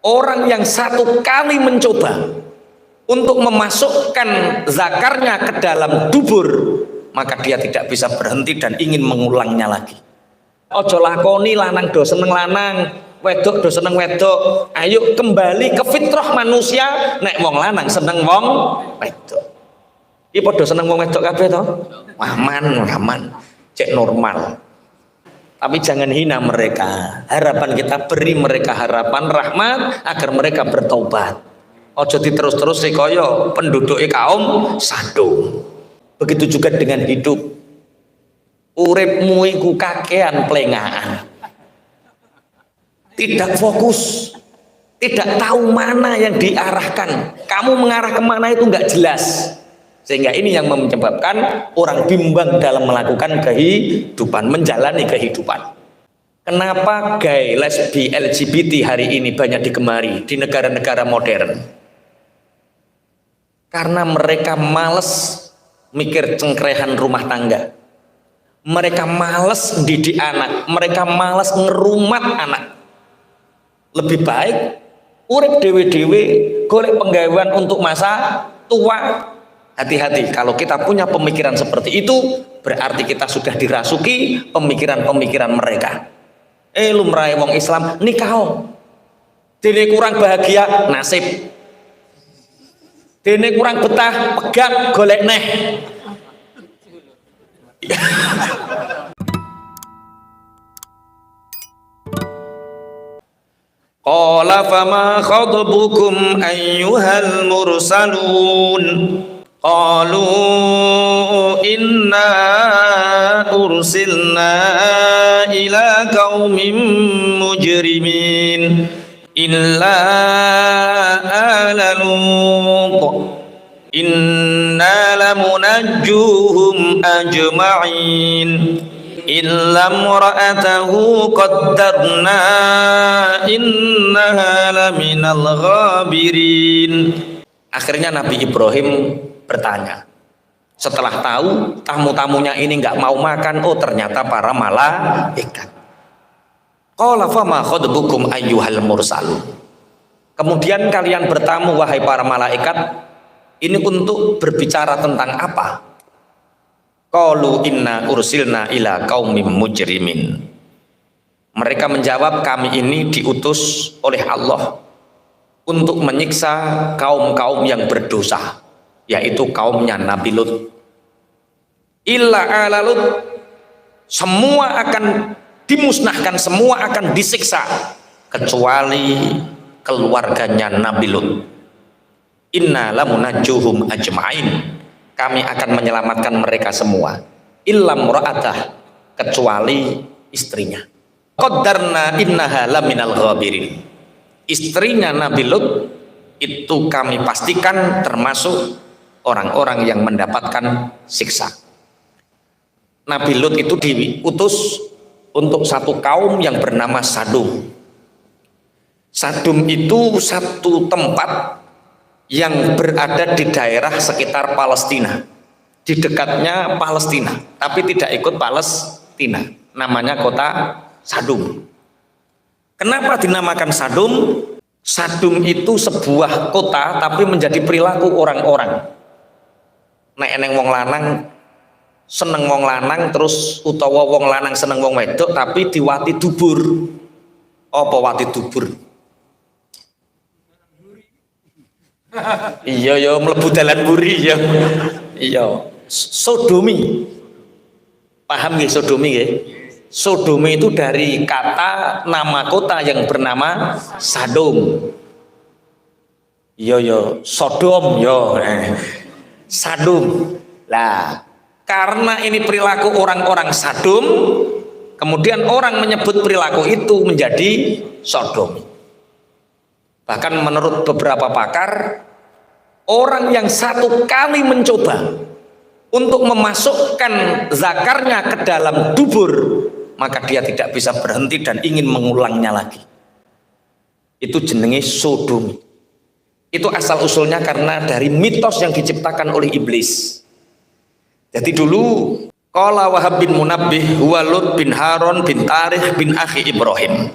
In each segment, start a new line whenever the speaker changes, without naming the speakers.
Orang yang satu kali mencoba untuk memasukkan zakarnya ke dalam dubur, maka dia tidak bisa berhenti dan ingin mengulangnya lagi. Ojo lakoni lanang do seneng lanang, wedok do seneng wedok. Ayo kembali ke fitrah manusia, nek wong lanang seneng wong wedok. Iki padha seneng wong wedok kabeh to? Aman, cek normal. Tapi jangan hina mereka. Harapan kita, beri mereka harapan rahmat agar mereka bertobat. Ojo diterus-terus kaya penduduk kaum Sodom. Begitu juga dengan hidup. Uripmu iku kakean plengaan. Tidak fokus, tidak tahu mana yang diarahkan. Kamu mengarah kemana itu nggak jelas. Sehingga ini yang menyebabkan orang bimbang dalam melakukan kehidupan, menjalani kehidupan. Kenapa gay, lesbi, LGBT hari ini banyak digemari di negara-negara modern? Karena mereka males mikir cengkrehan rumah tangga. Mereka males didik anak, mereka males ngerumat anak. Lebih baik urip dewe-dewe, golek penggawean untuk masa tua. Hati-hati, kalau kita punya pemikiran seperti itu, berarti kita sudah dirasuki pemikiran-pemikiran mereka. Lumrahe wong Islam nikah. Dene kurang bahagia, nasib. Dene kurang betah, pegat golek neh. Qala fama khadbukum ayyuhal mursalun. Qalu inna ursilna ila qaumin mujrimin illa ala Lut inna lamunajjuhum ajma'in illa imra'atahu qaddarna innaha laminal ghabirin. Akhirnya Nabi Ibrahim bertanya, setelah tahu tamu-tamunya ini nggak mau makan, oh ternyata para malaikat. Qala fama khadbukum ayyuhal mursalun. Kemudian kalian bertamu wahai para malaikat, ini untuk berbicara tentang apa? Qalu inna ursilna ila qaumim mujrimin. Mereka menjawab, kami ini diutus oleh Allah untuk menyiksa kaum-kaum yang berdosa, yaitu kaumnya Nabi Lut. Illa ala Lut, semua akan dimusnahkan, semua akan disiksa kecuali keluarganya Nabi Lut. Inna lamunajjuhum ajma'in, kami akan menyelamatkan mereka semua. Illa mra'atah, kecuali istrinya. Qaddarna innaha laminal ghabirin. Istrinya Nabi Lut itu kami pastikan termasuk orang-orang yang mendapatkan siksa. Nabi Lut itu diutus untuk satu kaum yang bernama Sodom. Sodom itu satu tempat yang berada di daerah sekitar Palestina, di dekatnya Palestina, tapi tidak ikut Palestina. Namanya kota Sodom. Kenapa dinamakan Sodom? Sodom itu sebuah kota tapi menjadi perilaku orang-orang. Nek eneng wong lanang seneng wong lanang, terus utawa wong lanang seneng wong wedok tapi diwati dubur. Apa wati dubur? Iya ya, mlebu dalan buri ya. Iya, sodomi. Paham nggih sodomi nggih? Sodomi itu dari kata nama kota yang bernama Sodom. Iya ya, Sodom ya. Sodom. Lah, karena ini perilaku orang-orang Sodom, kemudian orang menyebut perilaku itu menjadi Sodom. Bahkan menurut beberapa pakar, orang yang satu kali mencoba untuk memasukkan zakarnya ke dalam dubur, maka dia tidak bisa berhenti dan ingin mengulangnya lagi. Itu jenenge sodomi. Itu asal usulnya karena dari mitos yang diciptakan oleh iblis. Jadi dulu qala Wahab bin Munabbih huwa Lut bin Harun bin Tarikh bin akhi Ibrahim.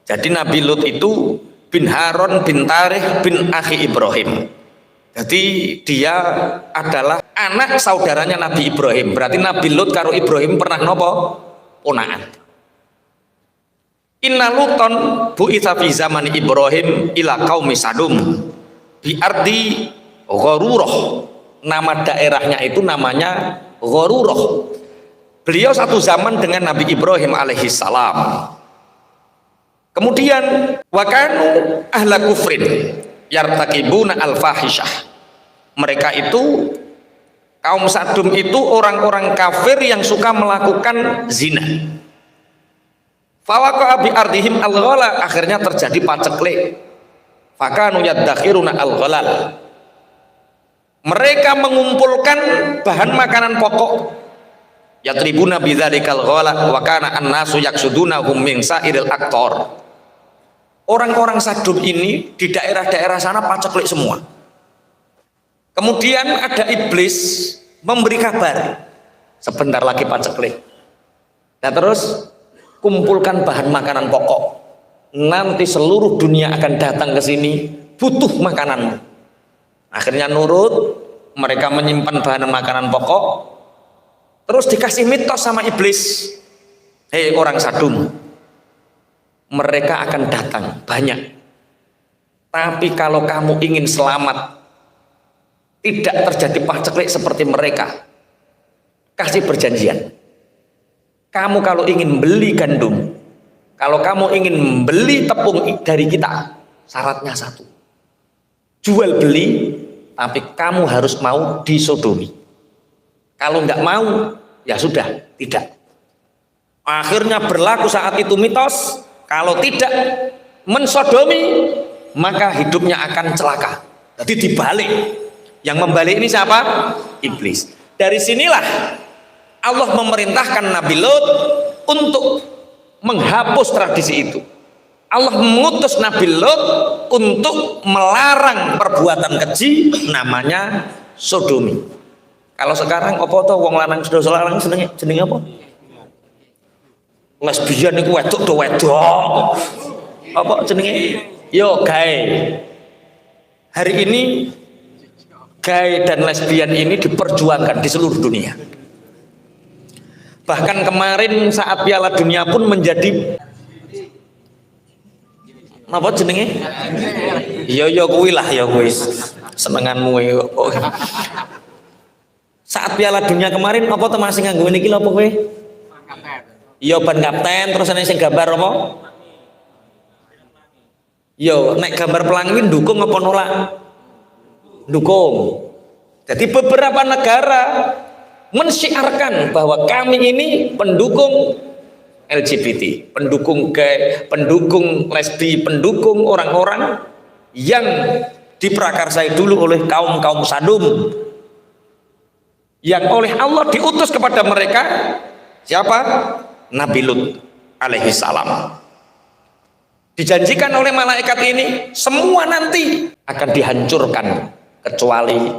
Jadi Nabi Lut itu bin Harun bin Tarikh bin Akhi Ibrahim. Jadi dia adalah anak saudaranya Nabi Ibrahim. Berarti Nabi Lut karo Ibrahim pernah nopo? Ponaan. Inna Luton bu'itsa fi zaman Ibrahim ila qaumi Sadum bi ardi Ghorurah. Nama daerahnya itu namanya Ghorurah. Beliau satu zaman dengan Nabi Ibrahim alaihi salam. Kemudian wakanu ahla kufrin yartakibuna al-fahishah. Mereka itu kaum Sadum itu orang-orang kafir yang suka melakukan zina. Fawaqa bi ardihim al-ghala, akhirnya terjadi paceklik. Fakanu yaddakhiruna al-ghalal. Mereka mengumpulkan bahan makanan pokok. Yatribuna bidzalikal ghala wa kana an-nasu yaksudunahum min sa'iril aqtar. Orang-orang Sadum ini di daerah-daerah sana paceklik semua. Kemudian ada iblis memberi kabar, sebentar lagi paceklik. Nah terus kumpulkan bahan makanan pokok. Nanti seluruh dunia akan datang ke sini butuh makananmu. Akhirnya nurut, mereka menyimpan bahan makanan pokok. Terus dikasih mitos sama iblis. Hei orang Sadum, mereka akan datang banyak. Tapi kalau kamu ingin selamat, tidak terjadi paceklik seperti mereka, kasih perjanjian. Kamu kalau ingin beli gandum, kalau kamu ingin beli tepung dari kita, syaratnya satu. Jual beli, tapi kamu harus mau disodomi. Kalau nggak mau, ya sudah, tidak. Akhirnya berlaku saat itu mitos, kalau tidak mensodomi, maka hidupnya akan celaka. Jadi dibalik. Yang membalik ini siapa? Iblis. Dari sinilah Allah memerintahkan Nabi Lut untuk menghapus tradisi itu. Allah mengutus Nabi Lut untuk melarang perbuatan keji namanya sodomi. Kalau sekarang apa to wong lanang sedoso lanang jenenge apa? Lesbian iku wedok to wedok. Apa jenenge? Yo gae. Hari ini gae dan lesbian ini diperjuangkan di seluruh dunia. Bahkan kemarin saat Piala Dunia pun menjadi apa jenenge? Yo kuwi lah ya kuwi senenganmu oh. Saat Piala Dunia kemarin apa to masih nganggo niki lho apa kowe? Iya ban kapten terus ana sing gambar apa? Yo nek gambar pelangi ndukung apa nolak? Dukung. Jadi beberapa negara mensyiarkan bahwa kami ini pendukung LGBT, pendukung gay, pendukung lesbi, pendukung orang-orang yang diprakarsai dulu oleh kaum Sadum, yang oleh Allah diutus kepada mereka siapa? Nabi Lut alaihi salam. Dijanjikan oleh malaikat ini semua nanti akan dihancurkan kecuali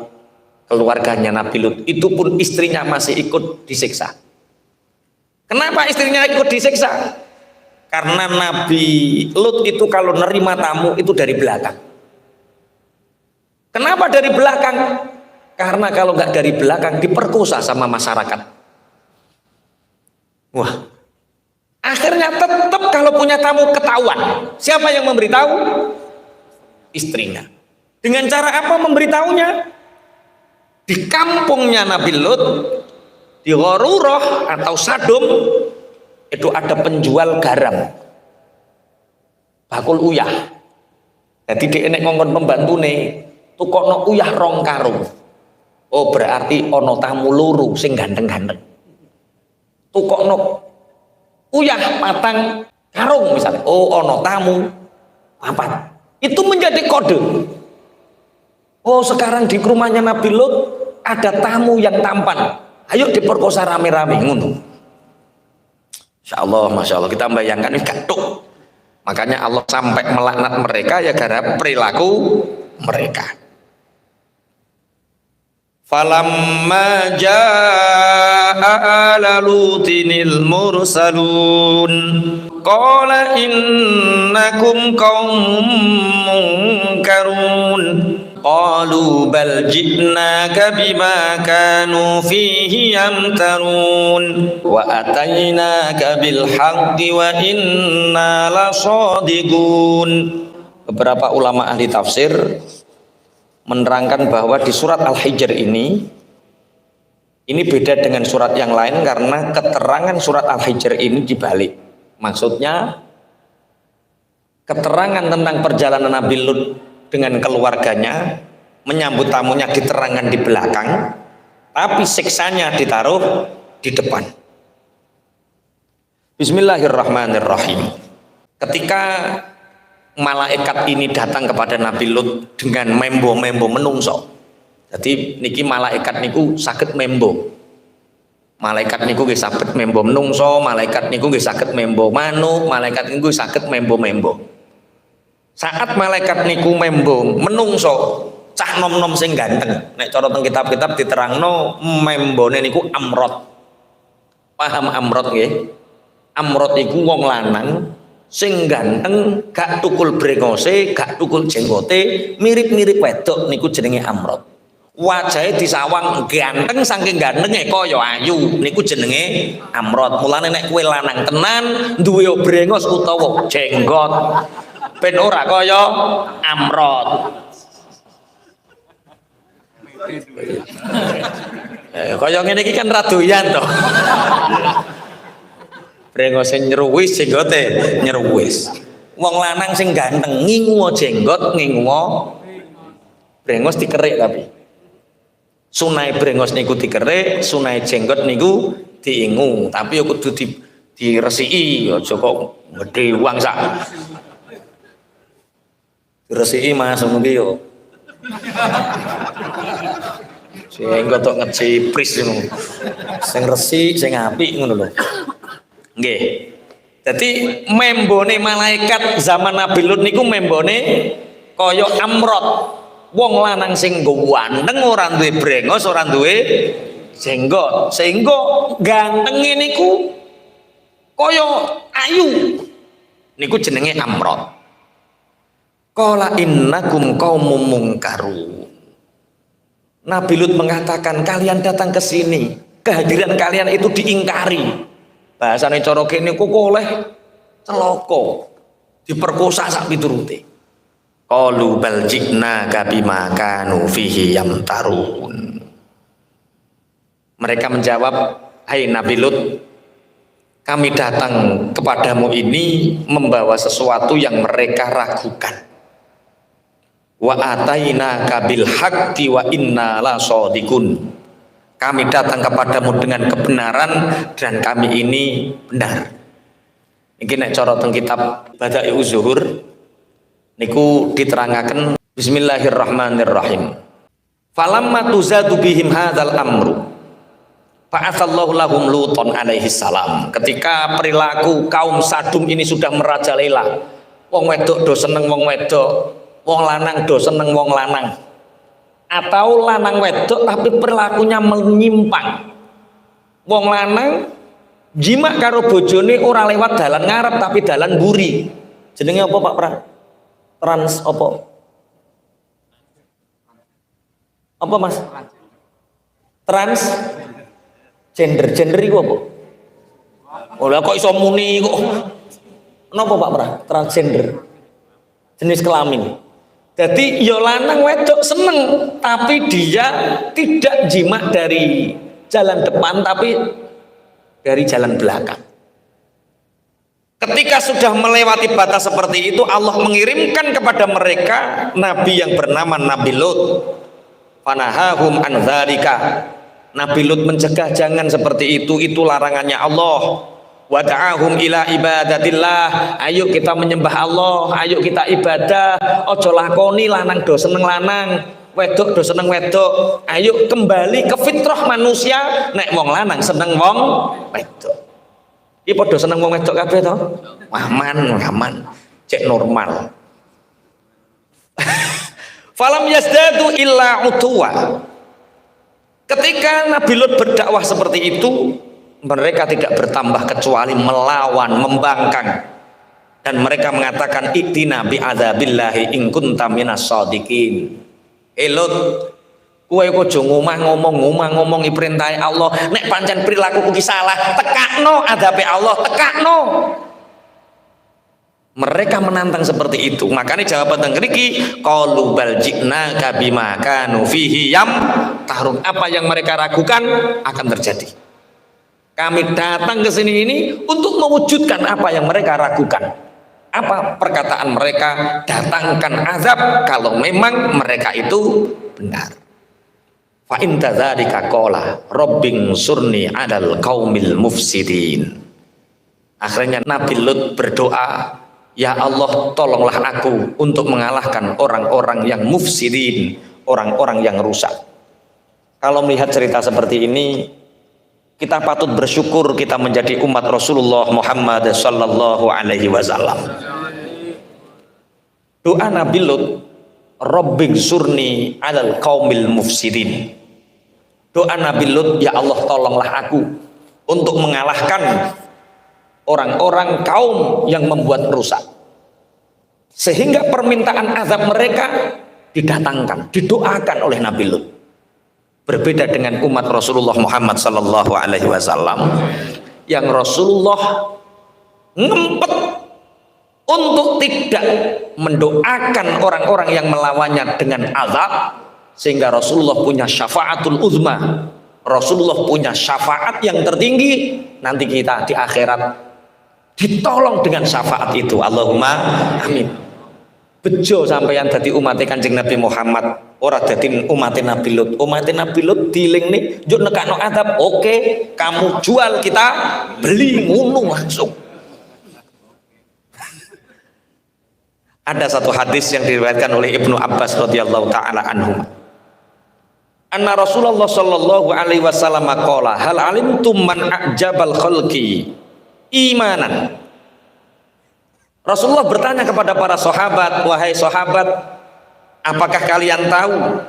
keluarganya Nabi Lut. Itu pun istrinya masih ikut disiksa. Kenapa istrinya ikut disiksa? Karena Nabi Lut itu kalau nerima tamu itu dari belakang. Kenapa dari belakang? Karena kalau nggak dari belakang diperkosa sama masyarakat. Wah, akhirnya tetap kalau punya tamu ketahuan. Siapa yang memberitahu? Istrinya. Dengan cara apa memberitahunya? Di kampungnya Nabi Lut, di Ghorurah atau Sadum, itu ada penjual garam. Bakul uyah. Jadi dia nek ngongkon pembantune, tukokno uyah rong karung. Oh berarti ono tamu loro sing ganteng-ganteng. Tukokno uyah patang karung misalnya. Oh ono tamu papat. Itu menjadi kode. Oh sekarang di rumahnya Nabi Lut ada tamu yang tampan. Ayo diperkosa rame-rame ngono. Insya Allah, masya Allah kita bayangkan ini gaduh. Makanya Allah sampai melaknat mereka ya gara perilaku mereka. Falamma jaa ala lutinil mursalun qala innakum qaumun munkarun qalu bal ji'naka bima kanu fihi yamtarun wa atainaka bil haqqi wa inna lasadiqun. Beberapa ulama ahli tafsir menerangkan bahwa di surat Al-Hijr ini beda dengan surat yang lain karena keterangan surat Al-Hijr ini dibalik. Maksudnya keterangan tentang perjalanan Nabi Lut dengan keluarganya, menyambut tamunya diterangkan di belakang, tapi siksanya ditaruh di depan. Bismillahirrahmanirrahim. Ketika malaikat ini datang kepada Nabi Lut dengan membo-membo menungso. Jadi niki malaikat niku saged membo. Malaikat niku nggih saged membo menungso, malaikat niku nggih saged membo manuk, malaikat niku saged membo-membo. Saat malaikat niku membo menungso cah nom-nom sing ganteng, nek cara teng kitab-kitab diterangno membone niku Amrod. Paham Amrod nggih? Amrod iku wong lanang sing ganteng, gak tukul brengose, gak tukul jenggote, mirip-mirip wedok niku jenenge Amrod. Wajahe disawang ganteng saking gantenge kaya ayu niku jenenge Amrod. Mulane nek kowe lanang tenan duwe brengos utawa jenggot ben ora kaya Amrod. Kaya ngene iki kan ra doyan to. Brengose nyruwis jenggote nyruwis. Wong lanang sing ganteng ngingu jenggot, ngingu brengos dikerik tapi. Sunai brengos niku dikerik, sunai jenggot niku diingu, tapi yo kudu diresiki, aja kok gedhe wang sak. Diresiki Mas ngono ki yo. Sing tok ngecipris ngono. Sing resik, sing apik ngono lho. Nggih. Dadi membone malaikat zaman Nabi Lut niku membone kaya Amrod. Wong lanang sing ganteng ora duwe brengos, ora duwe jenggot. Sehingga gantenge niku kaya ayu. Niku jenenge Amrod. Qala innakum qaumum munkarun. Nabi Lut mengatakan kalian datang ke sini, kehadiran kalian itu diingkari. Bahasane cara kene kok oleh celaka, diperkosa sak piturute. Qalu bal ji'naka bima kanu fihi yamtarun. Mereka menjawab, hai Nabi Lut, kami datang kepadamu ini membawa sesuatu yang mereka ragukan. Wa atainaka bil haqqi wa inna lasadiqun. Kami datang kepadamu dengan kebenaran dan kami ini benar. Iki nek cara teng kitab Bada'i'uz Zuhur niku diterangaken bismillahirrahmanirrahim. Falamma tuzadu bihim hadzal amru fa'atsallahu lahum Luton alaihi salam. Ketika perilaku kaum Sadum ini sudah merajalela, wong wedok do seneng wong wedok, wong lanang do seneng wong lanang, atau lanang wedok tapi perilakunya menyimpang. Wong lanang jima karo bojone ora lewat dalan ngarep tapi dalan mburi. Jenenge apa Pak Pra? Trans apa? Apa Mas? Trans gender iku apa? Oh lah kok iso muni kok. Napa Pak Pra? Transgender. Jenis kelamin. Jadi ya lanang wedok seneng tapi dia tidak jima dari jalan depan tapi dari jalan belakang. Ketika sudah melewati batas seperti itu, Allah mengirimkan kepada mereka nabi yang bernama Nabi Lut. Fanahahum an dzalika. Nabi Lut mencegah jangan seperti itu larangannya Allah. Wada'ahum ila ibadatillah. Ayo kita menyembah Allah, ayo kita ibadah. Ojo lakoni lanang do seneng lanang, wedok do seneng wedok. Ayo kembali ke fitrah manusia, nek wong lanang seneng wong wedok. Iki padha seneng wong wedok kabeh to? Aman, cek normal. Falam yazdadu illa utwa. Ketika Nabi Lut berdakwah seperti itu, mereka tidak bertambah kecuali melawan, membangkang. dan mereka mengatakan itina bi adzabillahi in kunta minas shadiqin. Lut, kowe aja ngomong-ngomong perintahe Allah, nek pancen perilaku iki salah, tekakno adabe Allah, tekakno. Mereka menantang seperti itu. Makanya jawaban teng mriki qalu bal ji'naka bima kanu fihi yam tarun. Apa yang mereka ragukan akan terjadi. Kami datang ke sini ini untuk mewujudkan apa yang mereka ragukan. Apa perkataan mereka? Datangkan azab kalau memang mereka itu benar. Fa in tadzalika qala rabbing surni 'alal qaumil mufsidin. Akhirnya Nabi Lut berdoa, ya Allah, tolonglah aku untuk mengalahkan orang-orang yang mufsidin, orang-orang yang rusak. Kalau melihat cerita seperti ini, kita patut bersyukur kita menjadi umat Rasulullah Muhammad sallallahu alaihi wasallam. Doa Nabi Lut, Rabbing surni 'alal qaumil mufsidin. Doa Nabi Lut, ya Allah, tolonglah aku untuk mengalahkan orang-orang kaum yang membuat rusak, sehingga permintaan azab mereka didatangkan, didoakan oleh Nabi Lut. Berbeda dengan umat Rasulullah Muhammad sallallahu alaihi wasallam yang Rasulullah ngempet untuk tidak mendoakan orang-orang yang melawannya dengan azab, sehingga Rasulullah punya syafaatul uzma. Rasulullah punya syafaat yang tertinggi, nanti kita di akhirat ditolong dengan syafaat itu. Allahumma amin. Bejo sampeyan dadi umat Kanjeng Nabi Muhammad, ora dadi umat Nabi Lut. Umat Nabi Lut diling nih, njuk nekakno adab, oke, kamu jual, kita beli, ngono langsung. Ada satu hadis yang diriwayatkan oleh Ibnu Abbas radhiyallahu taala anhu. Anna Rasulullah sallallahu alaihi wasallam qala hal alimtum man a'jabal khalqi imanan. Rasulullah bertanya kepada para sahabat, wahai sahabat, apakah kalian tahu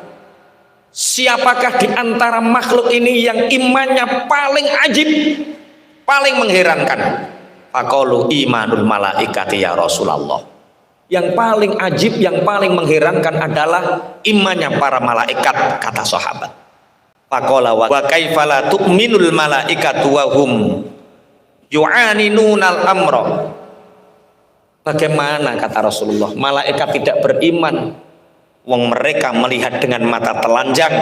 siapakah di antara makhluk ini yang imannya paling ajib, paling mengherankan? Faqalu imanul malaikati ya Rasulullah. Yang paling ajib, yang paling mengherankan adalah imannya para malaikat, kata sahabat. Faqala wa kaifa la tu'minul malaikatu wa hum yu'aninunal amra. Bagaimana, kata Rasulullah, malaikat tidak beriman wong mereka melihat dengan mata telanjang,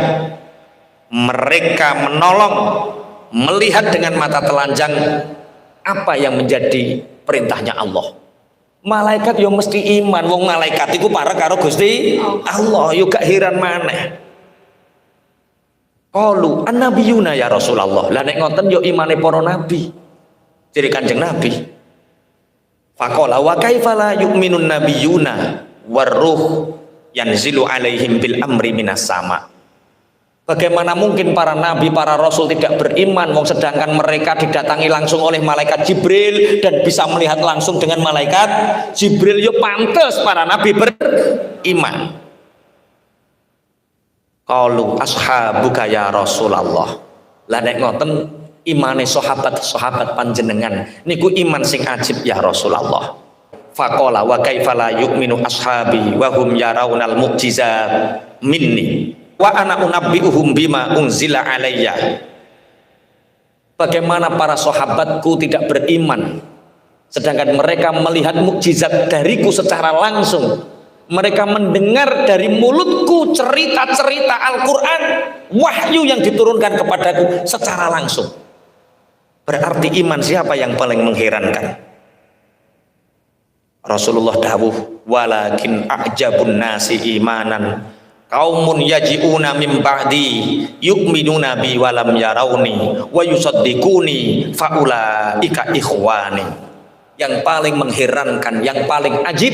mereka menolong melihat dengan mata telanjang apa yang menjadi perintahnya Allah. Malaikat yo mesti iman, wong malaikat iku para karo Gusti Allah, yo gak heran maneh. Qalu annabiyuna ya Rasulullah. Lah nek ngoten yo imane para nabi. Jadi Kanjeng Nabi. Faqala wa kaifa la yu'minun nabiyuna warruh yanzilu alaihim bil amri minas sama. Bagaimana mungkin para nabi, para rasul tidak beriman wong sedangkan mereka didatangi langsung oleh malaikat Jibril dan bisa melihat langsung dengan malaikat Jibril. Yo pantes para nabi beriman. Qalu ashabuka ya Rasulullah. Lah nek ngoten imane sahabat panjenengan niku iman sing ajib ya Rasulullah. Faqala wa kaifa la yu'minu ashabi wa hum yarawnal mu'jizat minni wa ana unabbiuhum bima unzila alayya. Bagaimana para sahabatku tidak beriman sedangkan mereka melihat mukjizat dariku secara langsung, mereka mendengar dari mulutku cerita-cerita Al-Quran, wahyu yang diturunkan kepadaku secara langsung. Berarti iman siapa yang paling mengherankan? Rasulullah dawuh, walakin a'jabun nasi imanan qaumun yaji'una min ba'di yu'minuna bi walam yarawni wa yusaddiquni faulaika ikhwani. Yang paling mengherankan, yang paling ajib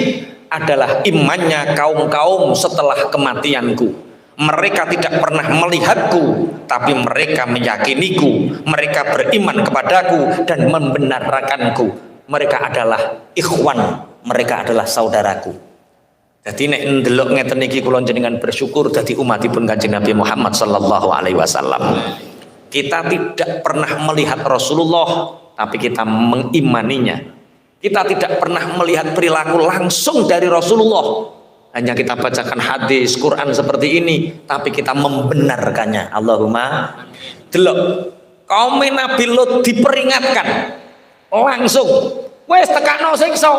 adalah imannya kaum-kaum setelah kematianku. Mereka tidak pernah melihatku, tapi mereka meyakiniku, mereka beriman kepadaku dan membenarkanku. Mereka adalah ikhwan, mereka adalah saudaraku. Jadi nek ndelok ngeten iki kula jenengan bersyukur dadi umatipun Kanjeng Nabi Muhammad sallallahu alaihi wasallam. Kita tidak pernah melihat Rasulullah, tapi kita mengimaninya. Kita tidak pernah melihat perilaku langsung dari Rasulullah. Hanya kita bacakan hadis, Quran seperti ini, tapi kita membenarkannya. Allahumma delok. Kaum Nabi Lut diperingatkan langsung. Wes tekakno siksa.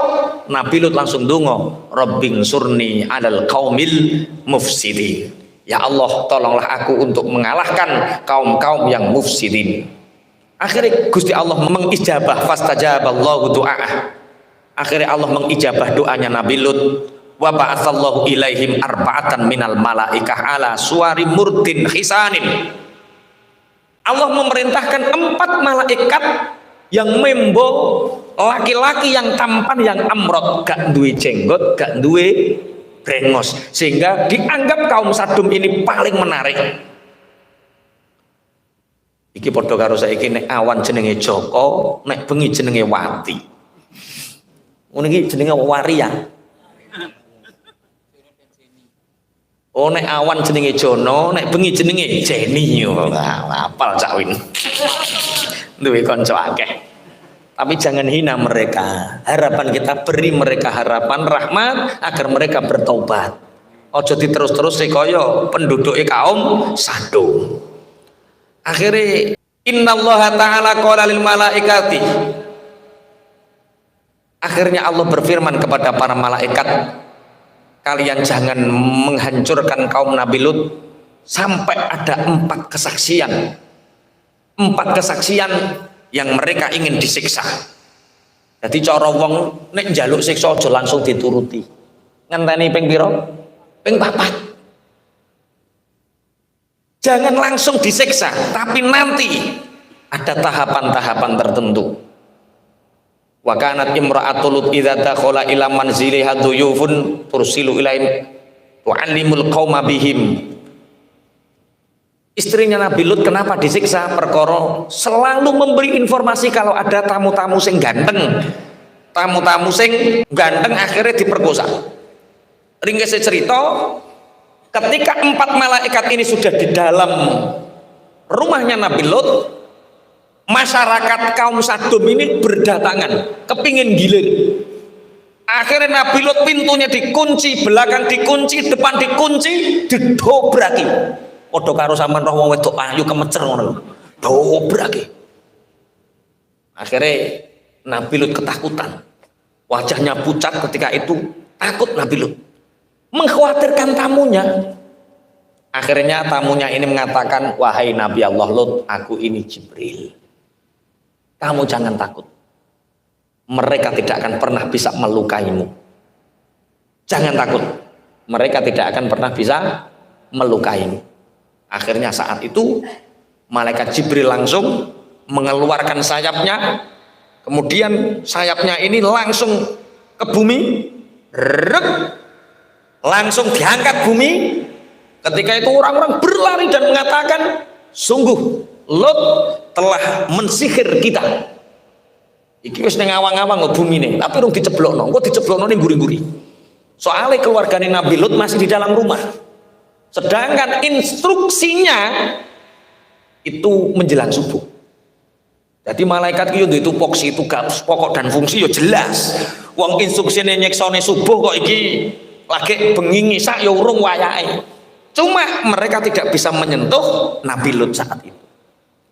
Nabi Lut langsung donga, Rabbing surni 'alal qaumil mufsidin. Ya Allah, tolonglah aku untuk mengalahkan kaum-kaum yang mufsidin. Akhirnya Gusti Allah mengijabah, fastajaballahu du'a'ah. Akhirnya Allah mengijabah doanya Nabi Lut. Wa ba'atsallahu ilaihim arba'atan minal malaikah ala suwari murdin hisanin. Allah memerintahkan 4 malaikat yang membo, laki-laki yang tampan, yang amrot, gak duwe jenggot, gak duwe brengos, sehingga dianggap kaum Sadum ini paling menarik. Iki padha karo saiki nek awan jenenge Joko, nek bengi jenenge Wati. Ngono iki jenenge Waria. Oh nek awan jenenge Jono, nek bengi jenenge Jenny. Apal Cak Win. Duwe kanca akeh. Tapi jangan hina mereka. Harapan kita beri mereka harapan rahmat agar mereka bertobat. Ojo diterus-terus kaya penduduk kaum Sadum. Akhirnya innallaha ta'ala qala lil malaikati. Akhirnya Allah berfirman kepada para malaikat, kalian jangan menghancurkan kaum Nabi Lut sampai ada 4 kesaksian. 4 kesaksian yang mereka ingin disiksa. Jadi cara wong nek njaluk siksa aja langsung dituruti. Ngenteni ping pira? Ping 4. Jangan langsung disiksa, tapi nanti ada tahapan-tahapan tertentu. Wa kanat imra'atul Lut idza dakhala ila manziliha duyufun tursilu ilaihim tu'allimul qauma bihim. Istrinya Nabi Lut kenapa disiksa? Perkara selalu memberi informasi kalau ada tamu-tamu sing ganteng. Tamu-tamu sing ganteng akhirnya diperkosa. Ringkese cerita, ketika 4 malaikat ini sudah di dalam rumahnya Nabi Lut, masyarakat kaum Sadum ini berdatangan, kepingin gilir. Akhirnya Nabi Lut pintunya dikunci, belakang dikunci, depan dikunci, didobraki. Padha karo sampean roh wong wedok ayu kemecer ngono. Dobraki. Akhirnya Nabi Lut ketakutan. Wajahnya pucat ketika itu, takut Nabi Lut. Mengkhawatirkan tamunya. Akhirnya tamunya ini mengatakan, wahai Nabi Allah Lut, aku ini Jibril. Kamu jangan takut. Mereka tidak akan pernah bisa melukaimu. Jangan takut. Mereka tidak akan pernah bisa melukaimu. Akhirnya saat itu malaikat Jibril langsung mengeluarkan sayapnya. Kemudian sayapnya ini langsung ke bumi. Langsung diangkat bumi. Ketika itu orang-orang berlari dan mengatakan, sungguh Lut telah mensihir kita. Iki wis ning awang-awang bumi nih, tapi rung diceblokno. Engko diceblokno ning guri-guri. Soalnya keluargane Nabi Lut masih di dalam rumah. Sedangkan instruksinya itu menjelang subuh. Jadi malaikat itu tupoksi tugas pokok dan fungsi ya jelas. Wong instruksine nyeksone subuh kok iki lagi bengi ngisak ya urung wayahe. Cuma mereka tidak bisa menyentuh Nabi Lut saat itu.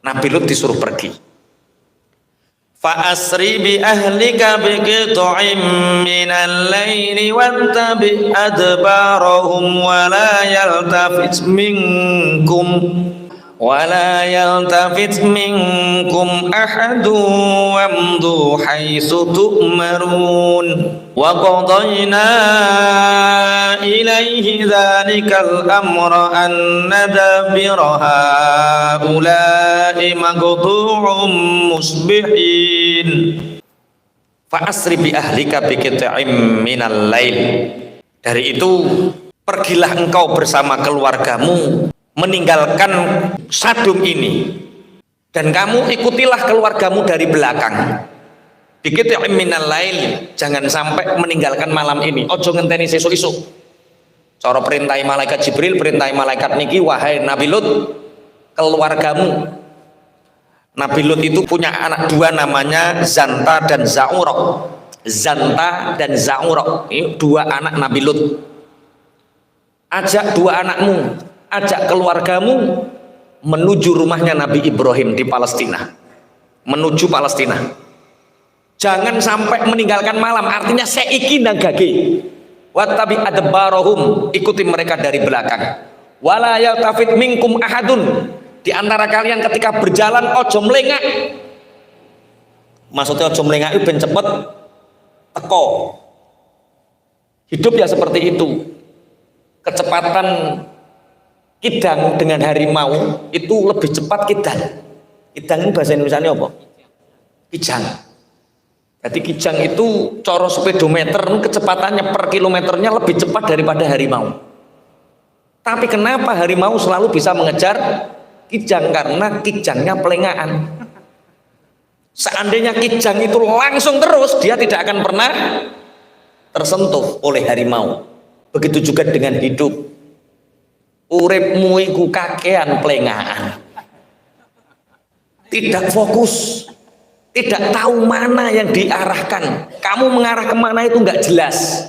Nabi Lut disuruh pergi. Fa asri bi ahlika bi qit'in minal laili wattabi adbarahum wa la yaltafit minkum ahadu wamdu haitsu tu'marun wa qadayna ilaihi dzalikal amra anna dabira haula'i maqtu'um musbihin fa asri bi ahlika bi qit'in minal lail. Dari itu pergilah engkau bersama keluargamu meninggalkan Sadum ini, dan kamu ikutilah keluargamu dari belakang. Dikit minal lail, jangan sampai meninggalkan malam ini. Ojo ngenteni sesuk-esuk. Cara perintahi malaikat Jibril, perintahi malaikat niki, wahai Nabi Lut, keluargamu. Nabi Lut itu punya anak 2 namanya Zanta dan Za'urah. Zanta dan Za'ura. Ini dua anak Nabi Lut. Ajak dua anakmu, ajak keluargamu menuju rumahnya Nabi Ibrahim di Palestina. Menuju Palestina. Jangan sampai meninggalkan malam, artinya seiki nang gage. Wattabi adbarahum, ikuti mereka dari belakang. Wala yaltafit minkum ahadun, di antara kalian ketika berjalan ojo melengak. Maksudnya ojo melengak itu ben cepet teko. Hidup ya seperti itu. Kecepatan kidang dengan harimau itu lebih cepat kidang. Kidang ini bahasa Indonesia ini apa? Kijang. Jadi kijang itu coro speedometer kecepatannya per kilometernya lebih cepat daripada harimau. Tapi kenapa harimau selalu bisa mengejar kijang? Karena kijangnya pelengahan. Seandainya kijang itu langsung terus, dia tidak akan pernah tersentuh oleh harimau. Begitu juga dengan hidup. Uripmu iku kakean pelengahan. Tidak fokus, tidak tahu mana yang diarahkan. Kamu mengarah kemana itu nggak jelas.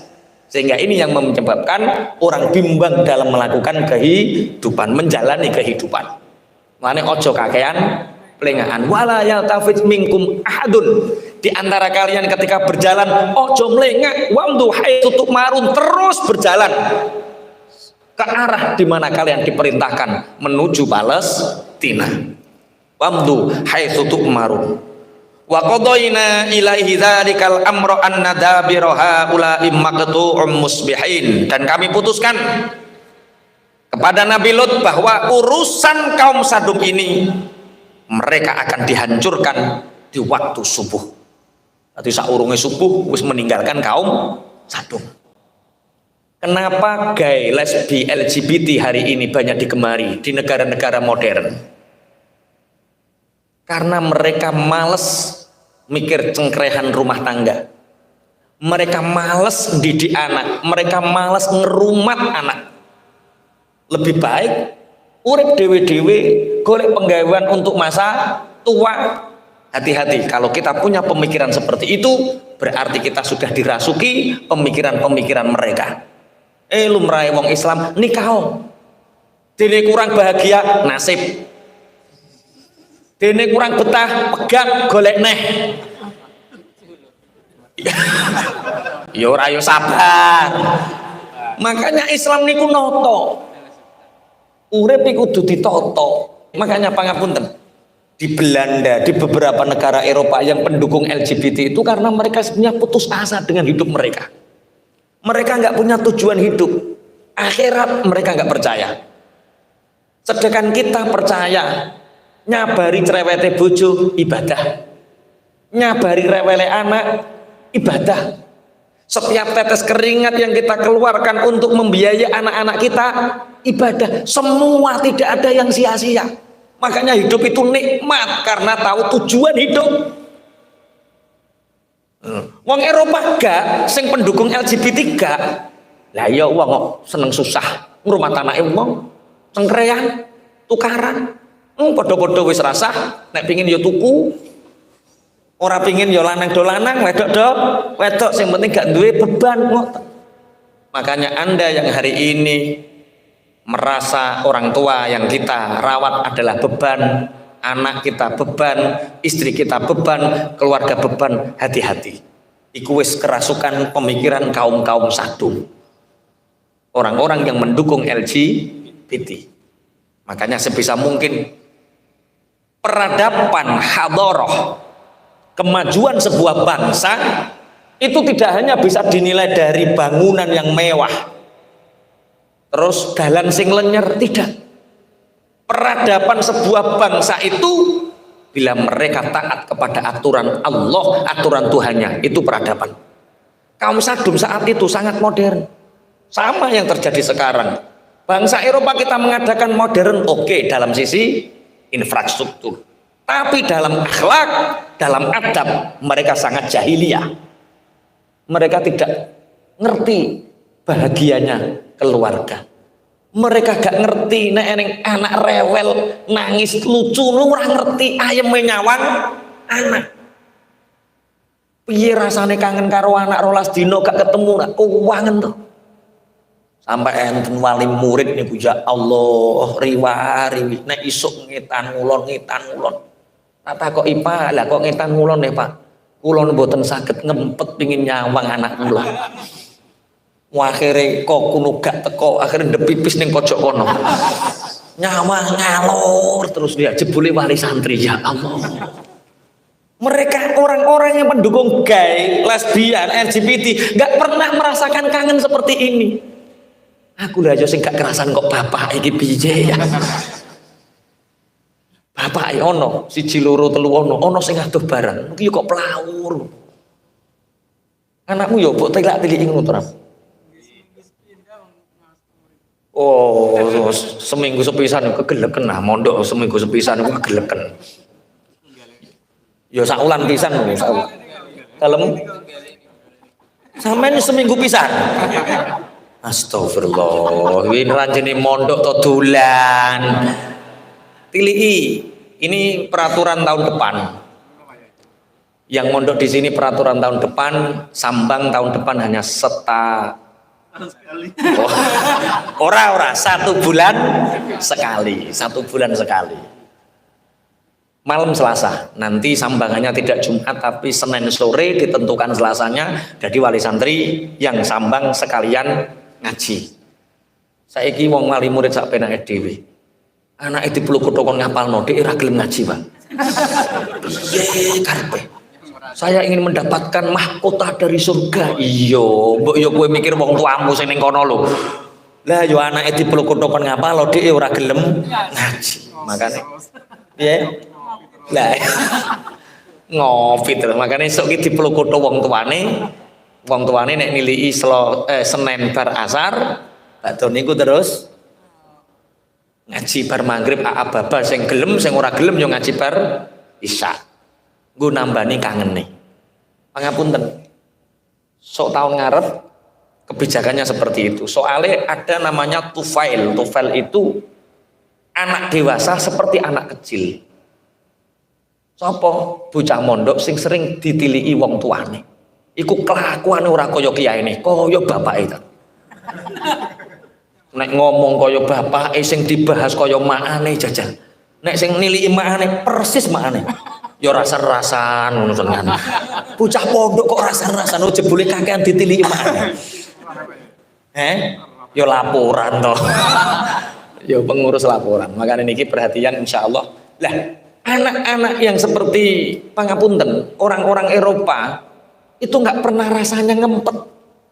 Sehingga ini yang menyebabkan orang bimbang dalam melakukan kehidupan, menjalani kehidupan. Mane ojo kakean pelengahan. Wala yaltafit minkum ahadun, di antara kalian ketika berjalan ojo melengak. Wamdu haitsu marun, terus berjalan ke arah di mana kalian diperintahkan menuju Palestina. Wamdu haitsu marun. Wa qadaina ilaihi dzalikal amra anna dabira haula'i maqtu'um musbihin, dan kami putuskan kepada Nabi Lut bahwa urusan kaum Sadum ini mereka akan dihancurkan di waktu subuh. Nanti saurunge subuh wis meninggalkan kaum Sadum. Kenapa gay, lesbi, LGBT hari ini banyak digemari di negara-negara modern? Karena mereka males mikir cengkrehan rumah tangga. Mereka males didik anak, mereka males ngerumat anak. Lebih baik urip dewe-dewe, golek penggawean untuk masa tua. Hati-hati, kalau kita punya pemikiran seperti itu, berarti kita sudah dirasuki pemikiran-pemikiran mereka. Lumrahe wong Islam nikah. Dene kurang bahagia, nasib. Dene kurang betah, pegang golek neh. Ya ora yo sabar. Makanya Islam niku noto. Urip iku kudu ditata. Makanya pangapunten, di Belanda, di beberapa negara Eropa yang pendukung LGBT itu karena mereka sebenarnya putus asa dengan hidup mereka. Mereka nggak punya tujuan hidup. Akhirat mereka nggak percaya. Sedangkan kita percaya. Nyabari cerewete bojo ibadah. Nyabari rewele anak ibadah. Setiap tetes keringat yang kita keluarkan untuk membiayai anak-anak kita ibadah. Semua tidak ada yang sia-sia. Makanya hidup itu nikmat karena tahu tujuan hidup. Wong Eropa gak, sing pendukung LGBT gak. Lah ya wong kok seneng susah ngrumat anake wong, cengkrean, tukaran. Padha-padha wis rasah, nek pengin ya tuku. Ora pengin ya lanang do lanang, wedok do wedok, sing penting gak duwe beban kok. Makanya Anda yang hari ini merasa orang tua yang kita rawat adalah beban, anak kita beban, istri kita beban, keluarga beban, hati-hati. Iku wis kerasukan pemikiran kaum-kaum Sadum. Orang-orang yang mendukung LGBT. Makanya sebisa mungkin peradaban hadharah, kemajuan sebuah bangsa itu tidak hanya bisa dinilai dari bangunan yang mewah, terus dalan sing lenyer, tidak. Peradaban sebuah bangsa itu bila mereka taat kepada aturan Allah, aturan Tuhannya, itu peradaban. Kaum Sadum saat itu sangat modern, sama yang terjadi sekarang. Bangsa Eropa kita mengadakan modern, oke, dalam sisi infrastruktur, tapi dalam akhlak, dalam adab mereka sangat jahiliyah. Mereka tidak ngerti bahagianya keluarga. Mereka gak ngerti nek eneng anak rewel nangis lucu, lu ora ngerti ayam menyawang anak. Piye rasane kangen karo anak 12 dino gak ketemu nak kuwangen to. Sampai enten wali murid niku ya Allah riwari nek isuk ngetan ngulon. Tak takoki Pak, lah kok ngetan ngulon ya Pak? Kula mboten saged ngempet pengin nyawang anak kula. Akhire kok kuno gak teko, akhire ndep pipis ning pojok kono. Nyawang ngalor terus dia jebule wali santri ya Allah. Mereka orang-orang yang mendukung gay, lesbian, LGBT nggak pernah merasakan kangen seperti ini. Aku lah aja sing gak kerasan kok bapak iki piye ya. Bapak ono, siji loro telu ono sing adoh barang. Iki kok pelawur. Anakmu yo mbok telak-teliki ngono to, Oh, seminggu sepisan kegeleken nah mondok seminggu sepisan kegeleken. Ya sakulan pisan lho, sakulan. Dalem sampean seminggu pisan. Astagfirullah, ini rancene mondok to dolan. Tilii, ini peraturan tahun depan. Yang mondok di sini peraturan tahun depan, sambang tahun depan hanya Oh, ora 1 bulan sekali, 1 bulan sekali. Malam Selasa, nanti sambangannya tidak Jumat tapi Senin sore ditentukan Selasanya. Jadi wali santri yang sambang sekalian ngaji. Saiki wong wali murid sak penake dhewe. Anake dipeluk kutho kon ngapalno, dhek ora gelem ngaji, Bang. Piye karepe? Saya ingin mendapatkan mahkota dari surga. Iya, mbok yo kowe mikir wong tuamu sing ning kono lho. Lah yo anake dipeluk kutho kon ngapalno, dhek ora gelem ngaji. Makane piye? Lah ngopi terus makanya esuk iki dipeluk kutho wong tuane nek nilii Senin bar asar badhe niku terus ngaji bar maghrib baba sing gelem sing ora gelem yo ngaji bar isya nggo nambani kangene pangapunten sok tahun ngarep kebijakannya seperti itu soalnya ada namanya tufail itu anak dewasa seperti anak kecil. Sapa bocah mondok sing sering ditiliki wong tuane. Iku kelakuane ora kaya kiyaine, kaya bapake ta. Nek ngomong kaya bapake sing dibahas kaya makane jajal. Nek sing niliki makane persis makane. Ya rasa-rasan ngono tenan. Bocah pondok kok rasa-rasan jebule kakean ditiliki makane. Ya laporan to. Ya pengurus laporan. Makanya niki perhatian insyaallah. Lah anak-anak yang seperti pangapunten, orang-orang Eropa itu nggak pernah rasanya ngempet.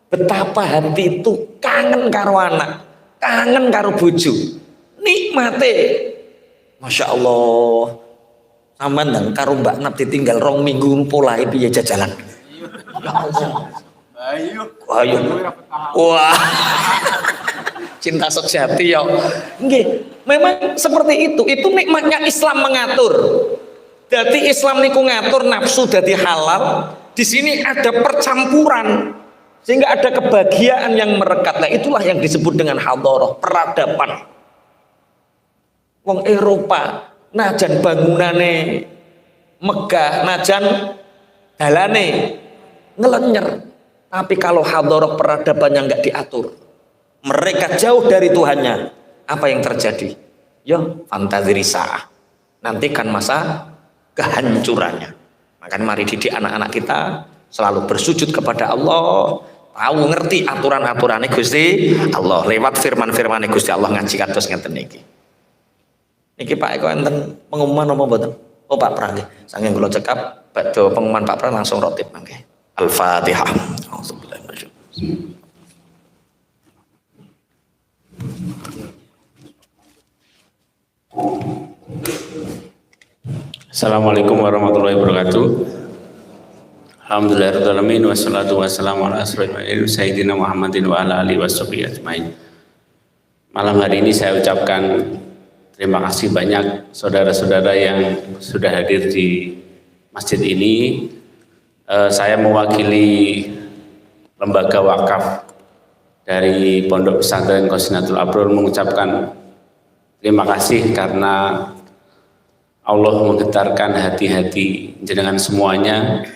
Betapa hati itu kangen karo anak, kangen karo bojo. Nikmate, masya Allah. Aman dan karo Mbak Nap ditinggal 2 minggu polahe piye jajalan. Ya Allah. Ayo. Wah. Cinta sejati ya. Nggih, memang seperti itu. Itu nikmatnya Islam mengatur. Jadi Islam niku ngatur nafsu dadi halal. Di sini ada percampuran sehingga ada kebahagiaan yang merekat. Nah, itulah yang disebut dengan hadharah, peradaban. Wong Eropa najan bangunane megah, najan dalane ngelenyer. Tapi kalau hadharah peradabannya enggak diatur, mereka jauh dari Tuhannya, apa yang terjadi? Ya, fantaziri sa'ah. Nantikan masa kehancurannya. Makanya mari didik anak-anak kita selalu bersujud kepada Allah, tahu ngerti aturan-aturannya Gusti Allah lewat firman-firman Gusti Allah ngaji kados ngeten niki. Niki Pak Eko enten pengumuman apa mboten? Oh Pak Pran nggih. Saking kula cekap badhe pengumuman Pak Pran langsung rotib mangke. Al-Fatihah.
Assalamualaikum warahmatullahi wabarakatuh. Alhamdulillahirabbil alamin wassalatu wassalamu ala asyrofil sayyidina Muhammadin wa ala alihi washabihi ajmain. Malam hari ini saya ucapkan terima kasih banyak saudara-saudara yang sudah hadir di masjid ini. Saya mewakili lembaga wakaf dari Pondok Pesantren Qasinatul Abror mengucapkan terima kasih karena Allah menggetarkan hati-hati jenengan semuanya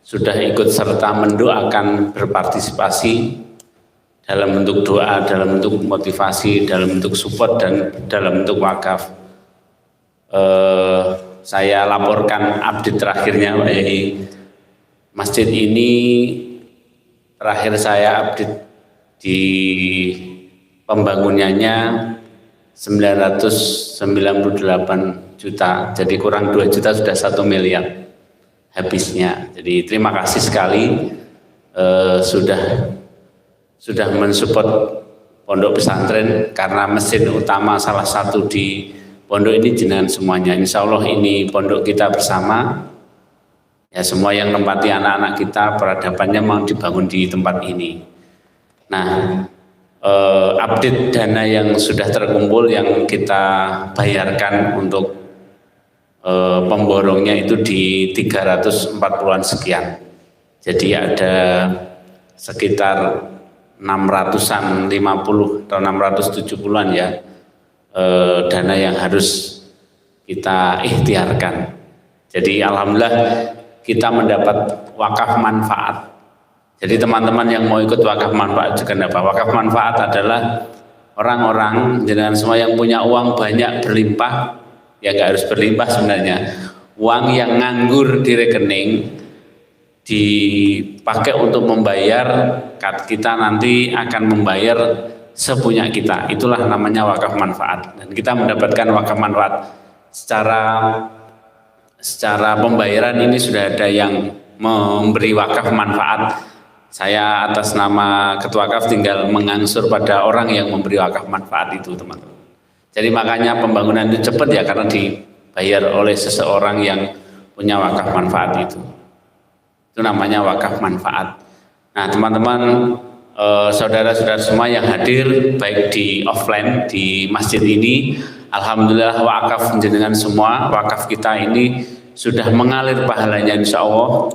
sudah ikut serta mendoakan, berpartisipasi dalam bentuk doa, dalam bentuk motivasi, dalam bentuk support, dan dalam bentuk wakaf. Saya laporkan update terakhirnya Pak Yai. Masjid ini terakhir saya update di pembangunannya 998 juta, jadi kurang 2 juta sudah 1 miliar habisnya. Jadi terima kasih sekali sudah mensupport pondok pesantren, karena mesin utama salah satu di pondok ini jenengan semuanya. Insya Allah ini pondok kita bersama, ya semua yang nempati anak-anak kita peradabannya mau dibangun di tempat ini. Nah, update dana yang sudah terkumpul yang kita bayarkan untuk pemborongnya itu di 340-an sekian. Jadi ada sekitar 650 atau 670-an ya dana yang harus kita ikhtiarkan. Jadi alhamdulillah kita mendapat wakaf manfaat. Jadi teman-teman yang mau ikut wakaf manfaat juga dapat. Wakaf manfaat adalah orang-orang jenengan semua yang punya uang banyak berlimpah, ya nggak harus berlimpah sebenarnya. Uang yang nganggur di rekening dipakai untuk membayar, kita nanti akan membayar sepunya kita. Itulah namanya wakaf manfaat. Dan kita mendapatkan wakaf manfaat secara pembayaran ini sudah ada yang memberi wakaf manfaat. Saya atas nama Ketua Wakaf tinggal mengangsur pada orang yang memberi wakaf manfaat itu, teman-teman. Jadi makanya pembangunan itu cepat ya, karena dibayar oleh seseorang yang punya wakaf manfaat itu. Itu namanya wakaf manfaat. Nah teman-teman, saudara-saudara semua yang hadir baik di offline di masjid ini, alhamdulillah wakaf jenengan semua, wakaf kita ini sudah mengalir pahalanya insya Allah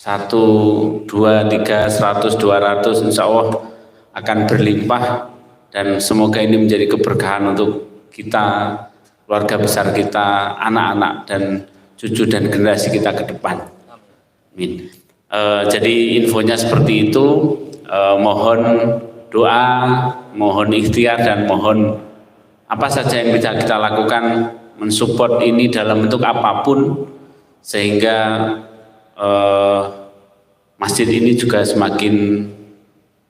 1, 2, 3, 100, 200 insya Allah akan berlimpah, dan semoga ini menjadi keberkahan untuk kita, keluarga besar kita, anak-anak dan cucu dan generasi kita ke depan. Amin. Jadi infonya seperti itu. Mohon doa, mohon ikhtiar, dan mohon apa saja yang bisa kita lakukan mensupport ini dalam bentuk apapun, sehingga masjid ini juga semakin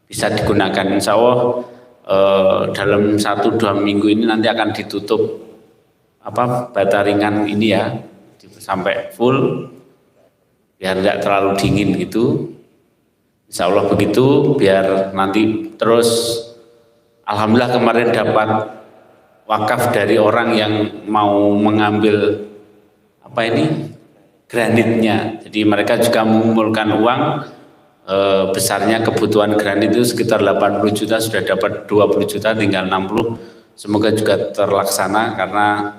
bisa digunakan. Insya Allah dalam 1-2 minggu ini nanti akan ditutup bata ringan ini ya sampai full, biar tidak terlalu dingin gitu. Insya Allah begitu, biar nanti terus. Alhamdulillah kemarin dapat wakaf dari orang yang mau mengambil granitnya. Jadi mereka juga mengumpulkan uang, besarnya kebutuhan granit itu sekitar 80 juta, sudah dapat 20 juta, tinggal 60. Semoga juga terlaksana, karena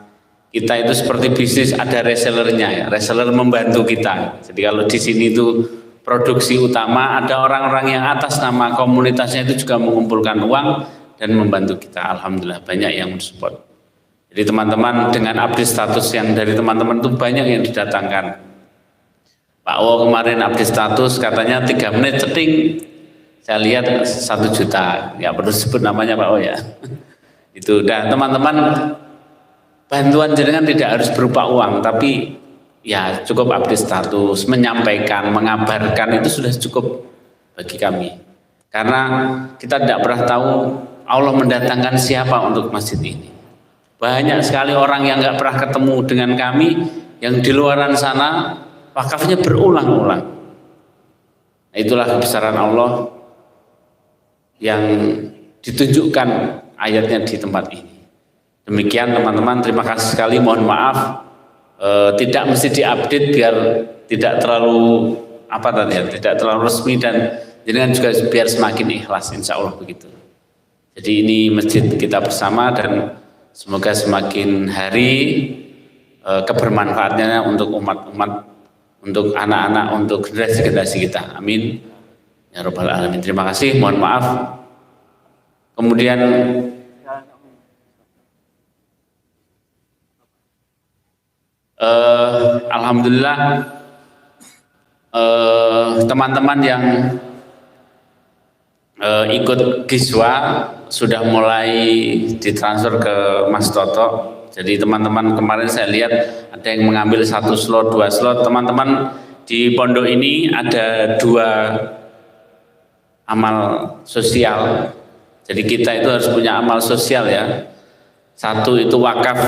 kita itu seperti bisnis, ada resellernya ya, reseller membantu kita. Jadi kalau di sini itu produksi utama, ada orang-orang yang atas nama komunitasnya itu juga mengumpulkan uang dan membantu kita. Alhamdulillah banyak yang mensupport. Jadi teman-teman, dengan update status yang dari teman-teman itu banyak yang didatangkan. Pak O kemarin update status katanya 3 menit ceting, saya lihat 1 juta, ya perlu sebut namanya Pak O ya. Itu. Dan teman-teman, bantuan jenengan tidak harus berupa uang, tapi ya cukup update status, menyampaikan, mengabarkan itu sudah cukup bagi kami. Karena kita tidak pernah tahu Allah mendatangkan siapa untuk masjid ini. Banyak sekali orang yang nggak pernah ketemu dengan kami, yang di luaran sana wakafnya berulang-ulang. Nah, itulah kebesaran Allah yang ditunjukkan ayatnya di tempat ini. Demikian teman-teman, terima kasih sekali, mohon maaf tidak mesti diupdate biar tidak terlalu tidak terlalu resmi, dan jangan juga biar semakin ikhlas, insya Allah begitu. Jadi ini masjid kita bersama, dan semoga semakin hari kebermanfaatnya untuk umat-umat, untuk anak-anak, untuk generasi-generasi kita. Amin ya Rabbal Alamin. Terima kasih, mohon maaf. Kemudian alhamdulillah teman-teman yang ikut Giswa sudah mulai ditransfer ke Mas Toto. Jadi teman-teman kemarin saya lihat ada yang mengambil 1 slot, 2 slot. Teman-teman di pondok ini ada 2 amal sosial. Jadi kita itu harus punya amal sosial ya. 1 itu wakaf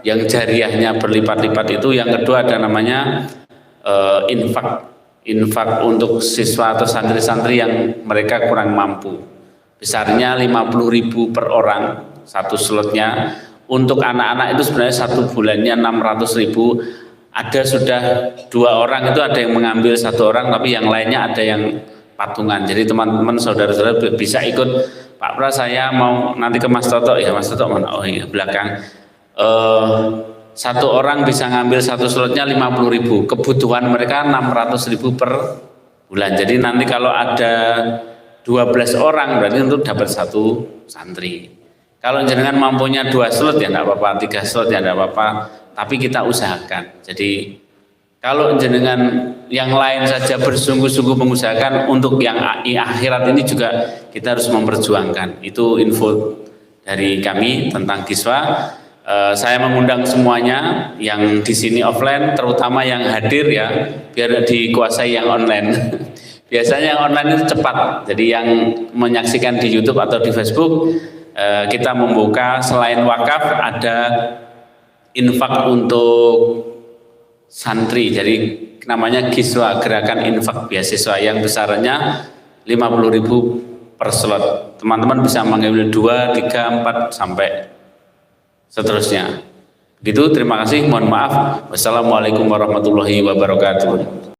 yang jariahnya berlipat-lipat itu. Yang kedua ada namanya infak untuk siswa atau santri-santri yang mereka kurang mampu. Besarnya 50.000 per orang 1 slotnya. Untuk anak-anak itu sebenarnya 1 bulannya 600.000. Ada sudah 2 orang itu ada yang mengambil 1 orang, tapi yang lainnya ada yang patungan. Jadi teman-teman saudara-saudara bisa ikut. Pak Pras, saya mau nanti ke Mas Toto. Ya Mas Toto mana? Oh iya belakang. 1 orang bisa ngambil 1 slotnya 50.000. Kebutuhan mereka 600.000 per bulan. Jadi nanti kalau ada 12 orang berarti untuk dapat 1 santri. Kalau jenengan mampunya 2 slot ya enggak apa-apa, 3 slot ya enggak apa-apa, tapi kita usahakan. Jadi kalau jenengan yang lain saja bersungguh-sungguh mengusahakan, untuk yang akhirat ini juga kita harus memperjuangkan. Itu info dari kami tentang Giswa. Saya mengundang semuanya yang di sini offline, terutama yang hadir ya, biar dikuasai yang online. Biasanya yang online itu cepat. Jadi yang menyaksikan di YouTube atau di Facebook, kita membuka selain wakaf ada infak untuk santri. Jadi namanya Giswa, Gerakan Infak Beasiswa, yang besarannya 50.000 per slot. Teman-teman bisa mengambil 2, 3, 4 sampai seterusnya. Gitu, terima kasih. Mohon maaf. Wassalamualaikum warahmatullahi wabarakatuh.